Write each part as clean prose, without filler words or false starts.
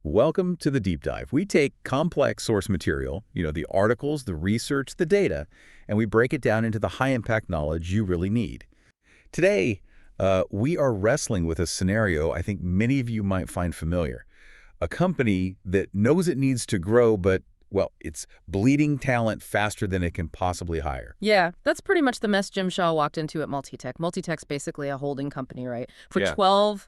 Welcome to the deep dive. We take complex source material, the articles, the research, the data, and we break it down into the high-impact knowledge you really need. Today, we are wrestling with a scenario I think many of you might find familiar. A company that knows it needs to grow, but, well, it's bleeding talent faster than it can possibly hire. Yeah, that's pretty much the mess Jim Shaw walked into at Multitech. Multitech's basically a holding company, right? For Yeah. 12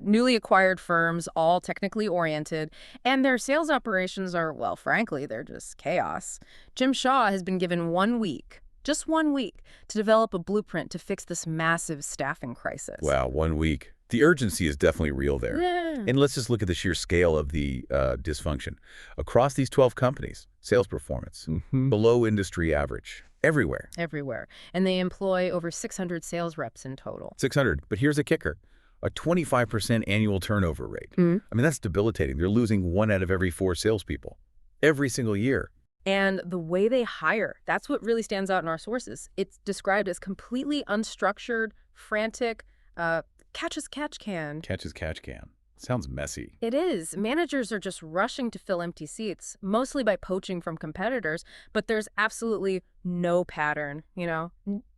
newly acquired firms, all technically oriented, and their sales operations are, well, frankly, they're just chaos. Jim Shaw has been given 1 week, just 1 week, to develop a blueprint to fix this massive staffing crisis. Wow, 1 week. The urgency is definitely real there. Yeah. And let's just look at the sheer scale of the dysfunction. Across these 12 companies, sales performance, below industry average, everywhere. Everywhere. And they employ over 600 sales reps in total. 600. But here's a kicker. A 25% annual turnover rate. I mean, that's debilitating. They're losing 1 out of every 4 salespeople every single year. And the way they hire, that's what really stands out in our sources. It's described as completely unstructured, frantic, catch as catch can. Catch as catch can. Sounds messy. It is. Managers are just rushing to fill empty seats, mostly by poaching from competitors, but there's absolutely no pattern,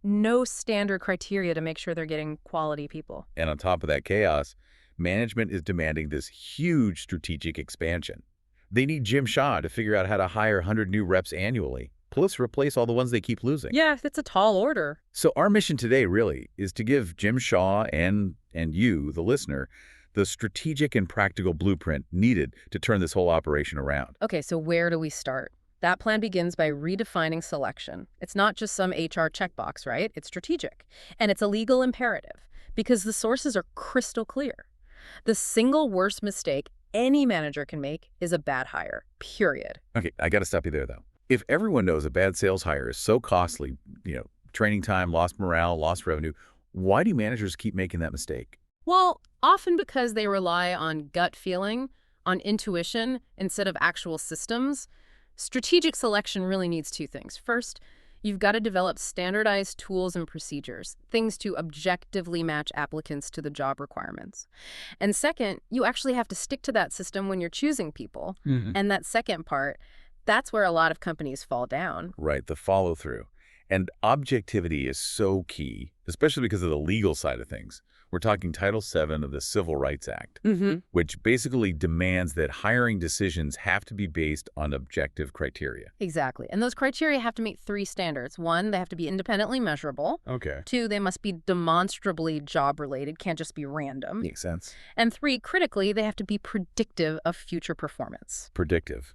no standard criteria to make sure they're getting quality people. And on top of that chaos, management is demanding this huge strategic expansion. They need Jim Shaw to figure out how to hire 100 new reps annually, plus replace all the ones they keep losing. Yeah, it's a tall order. So our mission today really is to give Jim Shaw and you, the listener, the strategic and practical blueprint needed to turn this whole operation around. Okay, so where do we start? That plan begins by redefining selection. It's not just some HR checkbox, right? It's strategic. And it's a legal imperative because the sources are crystal clear. The single worst mistake any manager can make is a bad hire, period. Okay, I got to stop you there, though. If everyone knows a bad sales hire is so costly, training time, lost morale, lost revenue, why do managers keep making that mistake? Well, often because they rely on gut feeling, on intuition, instead of actual systems. Strategic selection really needs 2 things. First, you've got to develop standardized tools and procedures, things to objectively match applicants to the job requirements. And second, you actually have to stick to that system when you're choosing people. And that second part, that's where a lot of companies fall down. Right, the follow-through. And objectivity is so key, especially because of the legal side of things. We're talking Title VII of the Civil Rights Act, which basically demands that hiring decisions have to be based on objective criteria. Exactly. And those criteria have to meet 3 standards. 1, they have to be independently measurable. Okay. 2, they must be demonstrably job-related, can't just be random. Makes sense. And 3, critically, they have to be predictive of future performance. Predictive.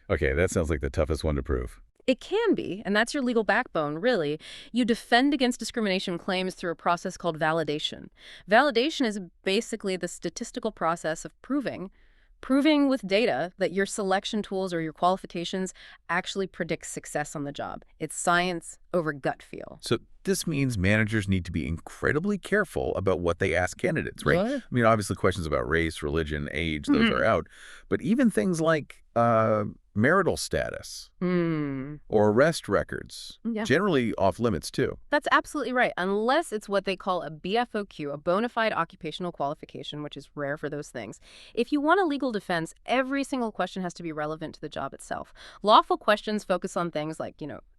Okay, that sounds like the toughest one to prove. It can be, and that's your legal backbone, really. You defend against discrimination claims through a process called validation. Validation is basically the statistical process of proving with data that your selection tools or your qualifications actually predict success on the job. It's science over gut feel. So this means managers need to be incredibly careful about what they ask candidates, right? What? I mean, obviously questions about race, religion, age, those are out. But even things like marital status or arrest records, generally off limits too. That's absolutely right, unless it's what they call a BFOQ, a bona fide occupational qualification, which is rare for those things. If you want a legal defense, every single question has to be relevant to the job itself. Lawful questions focus on things like,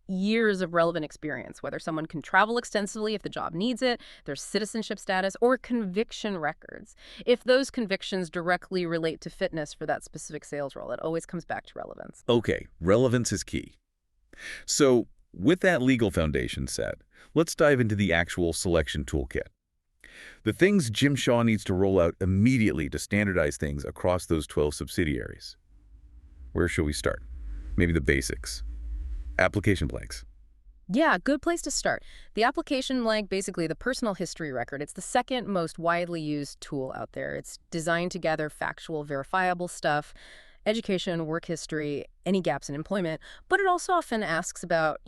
years of relevant experience, whether someone can travel extensively if the job needs it, their citizenship status, or conviction records. If those convictions directly relate to fitness for that specific sales role, it always comes back to relevance. Okay, relevance is key. So with that legal foundation set, let's dive into the actual selection toolkit. The things Jim Shaw needs to roll out immediately to standardize things across those 12 subsidiaries. Where should we start? Maybe the basics. Application blanks. Yeah, good place to start. The application blank, basically the personal history record, it's the second most widely used tool out there. It's designed to gather factual, verifiable stuff, education, work history, any gaps in employment, but it also often asks about,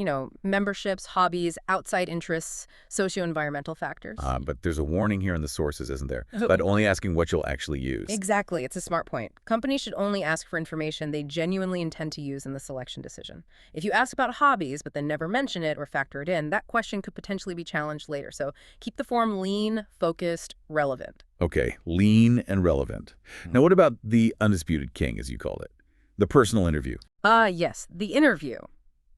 memberships, hobbies, outside interests, socio-environmental factors. But there's a warning here in the sources, isn't there? But only asking what you'll actually use. Exactly. It's a smart point. Companies should only ask for information they genuinely intend to use in the selection decision. If you ask about hobbies, but then never mention it or factor it in, that question could potentially be challenged later. So keep the form lean, focused, relevant. Okay, lean and relevant. Now, what about the undisputed king, as you called it? The personal interview. Yes, the interview.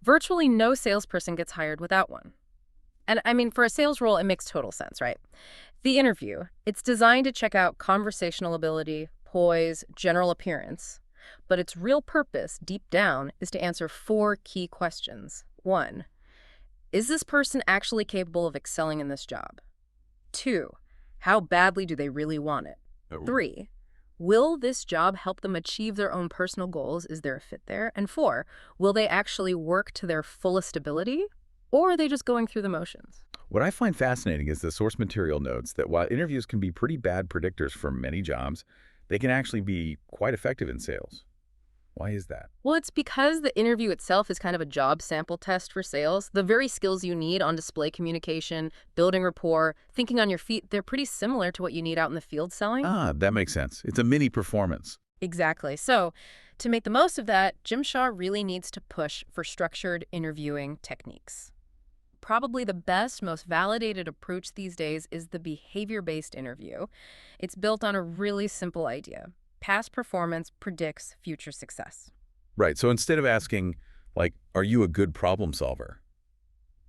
Virtually no salesperson gets hired without one. And I mean, for a sales role, it makes total sense, right? The interview, it's designed to check out conversational ability, poise, general appearance. But its real purpose, deep down, is to answer four key questions. One, is this person actually capable of excelling in this job? Two, how badly do they really want it? Oh. Three, will this job help them achieve their own personal goals? Is there a fit there? And four, will they actually work to their fullest ability? Or are they just going through the motions? What I find fascinating is the source material notes that while interviews can be pretty bad predictors for many jobs, they can actually be quite effective in sales. Why is that? Well, it's because the interview itself is kind of a job sample test for sales. The very skills you need on display communication, building rapport, thinking on your feet, they're pretty similar to what you need out in the field selling. Ah, that makes sense. It's a mini performance. Exactly. So, to make the most of that, Jim Shaw really needs to push for structured interviewing techniques. Probably the best, most validated approach these days is the behavior-based interview. It's built on a really simple idea. Past performance predicts future success. Right, so instead of asking, like, are you a good problem solver?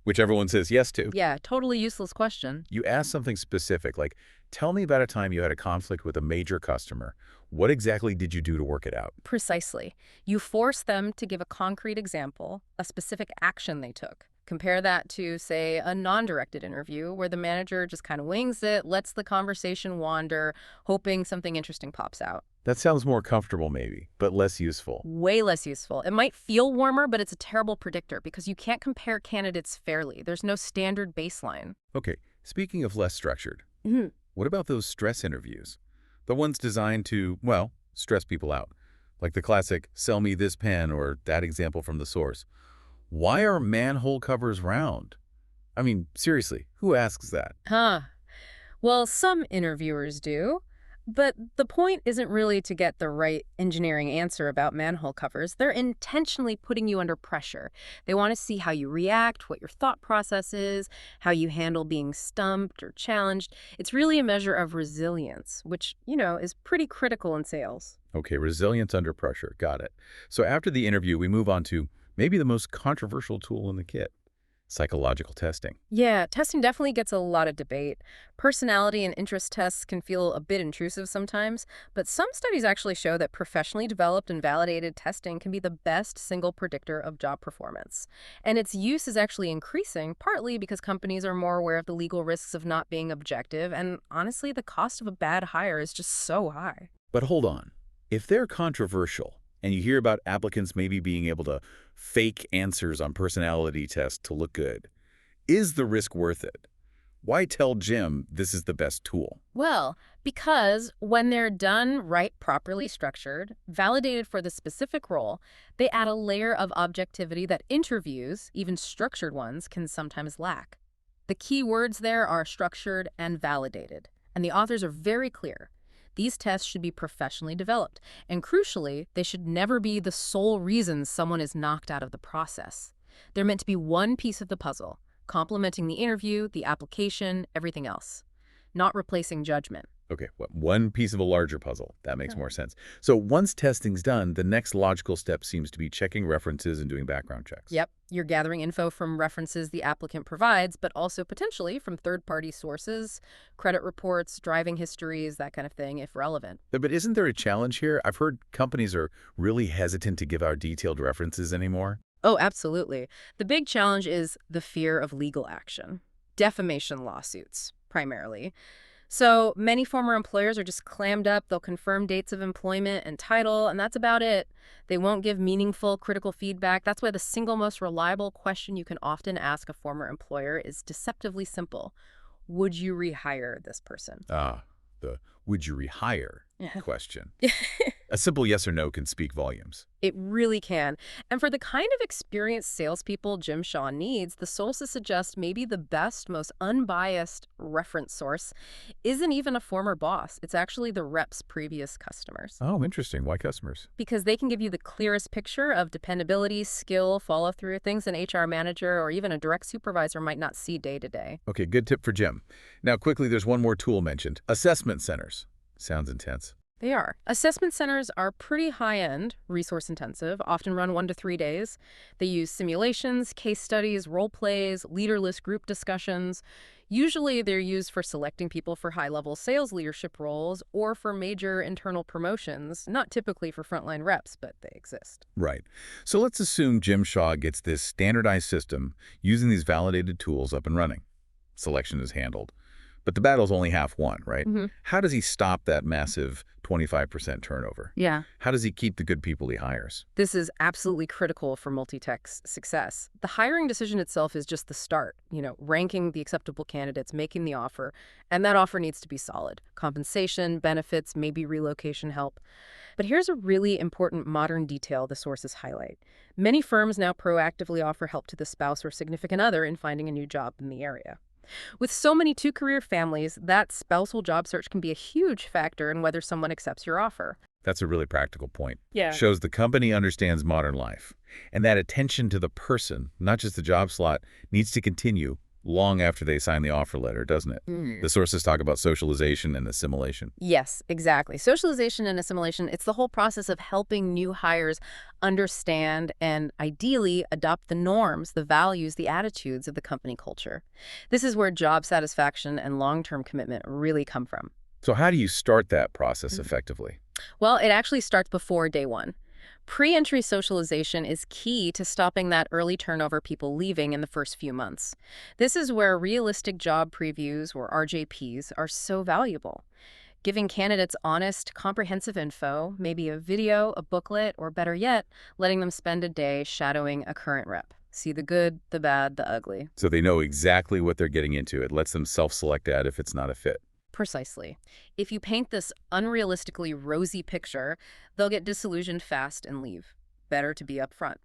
Which everyone says yes to. Yeah, totally useless question. You ask something specific, like, tell me about a time you had a conflict with a major customer. What exactly did you do to work it out? Precisely. You force them to give a concrete example, a specific action they took. Compare that to, say, a non-directed interview where the manager just kind of wings it, lets the conversation wander, hoping something interesting pops out. That sounds more comfortable maybe, but less useful. Way less useful. It might feel warmer, but it's a terrible predictor because you can't compare candidates fairly. There's no standard baseline. Okay, speaking of less structured, Mhm. what about those stress interviews? The ones designed to, well, stress people out. Like the classic, sell me this pen or that example from the source. Why are manhole covers round? I mean, seriously, who asks that? Huh. Well, some interviewers do. But the point isn't really to get the right engineering answer about manhole covers. They're intentionally putting you under pressure. They want to see how you react, what your thought process is, how you handle being stumped or challenged. It's really a measure of resilience, which, is pretty critical in sales. Okay, resilience under pressure. Got it. So after the interview, we move on to maybe the most controversial tool in the kit, psychological testing. Yeah, testing definitely gets a lot of debate. Personality and interest tests can feel a bit intrusive sometimes, but some studies actually show that professionally developed and validated testing can be the best single predictor of job performance. And its use is actually increasing, partly because companies are more aware of the legal risks of not being objective, and honestly, the cost of a bad hire is just so high. But hold on. If they're controversial, and you hear about applicants maybe being able to fake answers on personality tests to look good, is the risk worth it? Why tell Jim this is the best tool? Well, because when they're done right, properly structured, validated for the specific role, they add a layer of objectivity that interviews, even structured ones, can sometimes lack. The key words there are structured and validated, and the authors are very clear. These tests should be professionally developed, and crucially, they should never be the sole reason someone is knocked out of the process. They're meant to be one piece of the puzzle, complementing the interview, the application, everything else, not replacing judgment. Okay, well, one piece of a larger puzzle. That makes Yeah. more sense. So once testing's done, the next logical step seems to be checking references and doing background checks. Yep, you're gathering info from references the applicant provides, but also potentially from third-party sources, credit reports, driving histories, that kind of thing, if relevant. But isn't there a challenge here? I've heard companies are really hesitant to give out detailed references anymore. Oh, absolutely. The big challenge is the fear of legal action. Defamation lawsuits, primarily. So many former employers are just clammed up. They'll confirm dates of employment and title, and that's about it. They won't give meaningful, critical feedback. That's why the single most reliable question you can often ask a former employer is deceptively simple. Would you rehire this person? Ah, the would you rehire question. A simple yes or no can speak volumes. It really can. And for the kind of experienced salespeople Jim Shaw needs, the sources suggest maybe the best, most unbiased reference source isn't even a former boss. It's actually the rep's previous customers. Oh, interesting. Why customers? Because they can give you the clearest picture of dependability, skill, follow-through, things an HR manager or even a direct supervisor might not see day to day. Okay, good tip for Jim. Now, quickly, there's one more tool mentioned. Assessment centers. Sounds intense. They are. Assessment centers are pretty high-end, resource-intensive, often run 1 to 3 days. They use simulations, case studies, role plays, leaderless group discussions. Usually they're used for selecting people for high-level sales leadership roles or for major internal promotions, not typically for frontline reps, but they exist. Right. So let's assume Jim Shaw gets this standardized system using these validated tools up and running. Selection is handled. But the battle's only half won, right? How does he stop that massive 25% turnover? Yeah. How does he keep the good people he hires? This is absolutely critical for multi-tech's success. The hiring decision itself is just the start, ranking the acceptable candidates, making the offer, and that offer needs to be solid. Compensation, benefits, maybe relocation help. But here's a really important modern detail the sources highlight. Many firms now proactively offer help to the spouse or significant other in finding a new job in the area. With so many two-career families, that spousal job search can be a huge factor in whether someone accepts your offer. That's a really practical point. Yeah. Shows the company understands modern life. And that attention to the person, not just the job slot, needs to continue long after they sign the offer letter, doesn't it? The sources talk about socialization and assimilation. Yes, exactly. Socialization and assimilation, it's the whole process of helping new hires understand and ideally adopt the norms, the values, the attitudes of the company culture. This is where job satisfaction and long-term commitment really come from. So how do you start that process effectively? Well, it actually starts before day one. Pre-entry socialization is key to stopping that early turnover, people leaving in the first few months. This is where realistic job previews, or RJPs, are so valuable. Giving candidates honest, comprehensive info, maybe a video, a booklet, or better yet, letting them spend a day shadowing a current rep. See the good, the bad, the ugly. So they know exactly what they're getting into. It lets them self-select out if it's not a fit. Precisely. If you paint this unrealistically rosy picture, they'll get disillusioned fast and leave. Better to be upfront.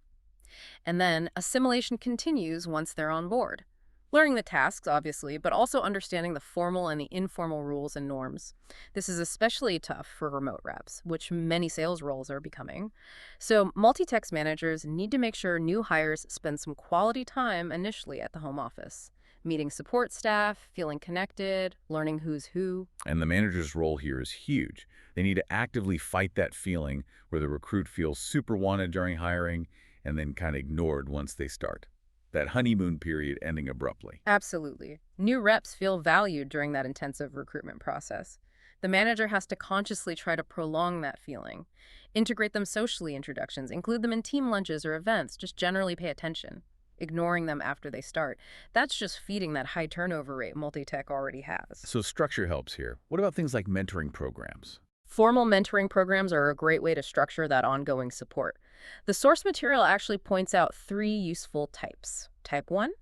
And then assimilation continues once they're on board. Learning the tasks, obviously, but also understanding the formal and the informal rules and norms. This is especially tough for remote reps, which many sales roles are becoming. So multi-text managers need to make sure new hires spend some quality time initially at the home office. Meeting support staff, feeling connected, learning who's who. And the manager's role here is huge. They need to actively fight that feeling where the recruit feels super wanted during hiring and then kind of ignored once they start. That honeymoon period ending abruptly. Absolutely. New reps feel valued during that intensive recruitment process. The manager has to consciously try to prolong that feeling. Integrate them socially, introductions, include them in team lunches or events, just generally pay attention. Ignoring them after they start. That's just feeding that high turnover rate multi-tech already has. So structure helps here. What about things like mentoring programs? Formal mentoring programs are a great way to structure that ongoing support. The source material actually points out 3 useful types. Type 1,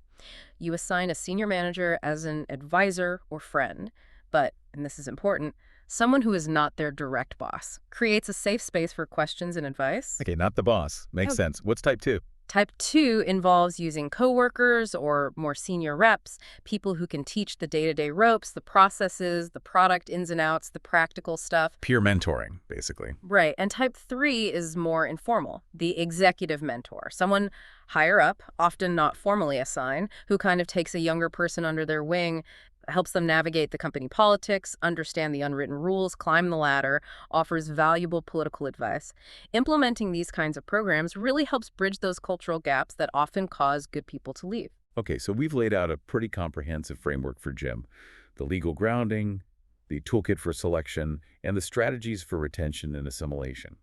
you assign a senior manager as an advisor or friend, but, and this is important, someone who is not their direct boss. Creates a safe space for questions and advice. Okay, not the boss. Makes sense. What's type 2? Type 2 involves using coworkers or more senior reps, people who can teach the day-to-day ropes, the processes, the product ins and outs, the practical stuff. Peer mentoring, basically. Right. And type 3 is more informal, the executive mentor, someone higher up, often not formally assigned, who kind of takes a younger person under their wing, helps them navigate the company politics, understand the unwritten rules, climb the ladder, offers valuable political advice. Implementing these kinds of programs really helps bridge those cultural gaps that often cause good people to leave. Okay, so we've laid out a pretty comprehensive framework for Jim. The legal grounding, the toolkit for selection, and the strategies for retention and assimilation.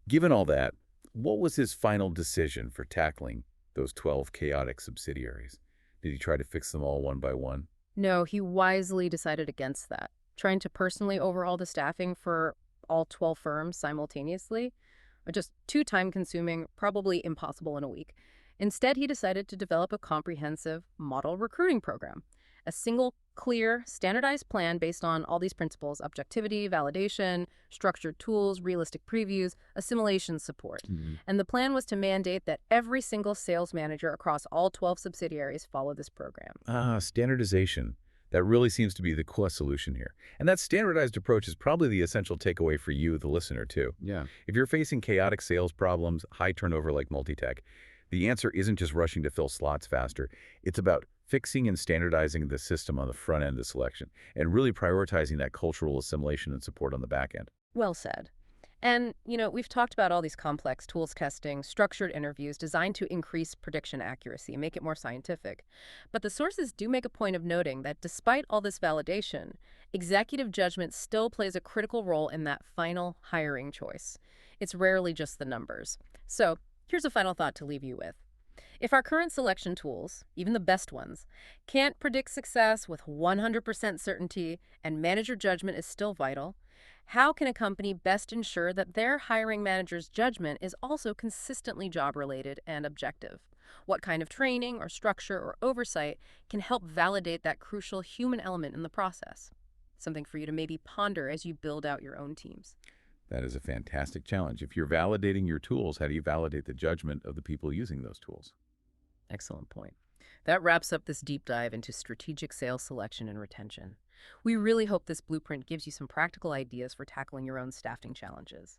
Given all that, what was his final decision for tackling those 12 chaotic subsidiaries? Did he try to fix them all one by one? No, he wisely decided against that. Trying to personally overhaul the staffing for all 12 firms simultaneously, just too time-consuming, probably impossible in a week. Instead, he decided to develop a comprehensive model recruiting program, a single clear, standardized plan based on all these principles: objectivity, validation, structured tools, realistic previews, assimilation support. Mhm. And the plan was to mandate that every single sales manager across all 12 subsidiaries follow this program. Standardization. That really seems to be the core solution here. And that standardized approach is probably the essential takeaway for you, the listener, too. Yeah. If you're facing chaotic sales problems, high turnover like multi-tech, the answer isn't just rushing to fill slots faster. It's about fixing and standardizing the system on the front end of selection and really prioritizing that cultural assimilation and support on the back end. Well said. And, we've talked about all these complex tools testing, structured interviews designed to increase prediction accuracy, make it more scientific. But the sources do make a point of noting that despite all this validation, executive judgment still plays a critical role in that final hiring choice. It's rarely just the numbers. So, here's a final thought to leave you with. If our current selection tools, even the best ones, can't predict success with 100% certainty and manager judgment is still vital, how can a company best ensure that their hiring manager's judgment is also consistently job-related and objective? What kind of training or structure or oversight can help validate that crucial human element in the process? Something for you to maybe ponder as you build out your own teams. That is a fantastic challenge. If you're validating your tools, how do you validate the judgment of the people using those tools? Excellent point. That wraps up this deep dive into strategic sales selection and retention. We really hope this blueprint gives you some practical ideas for tackling your own staffing challenges.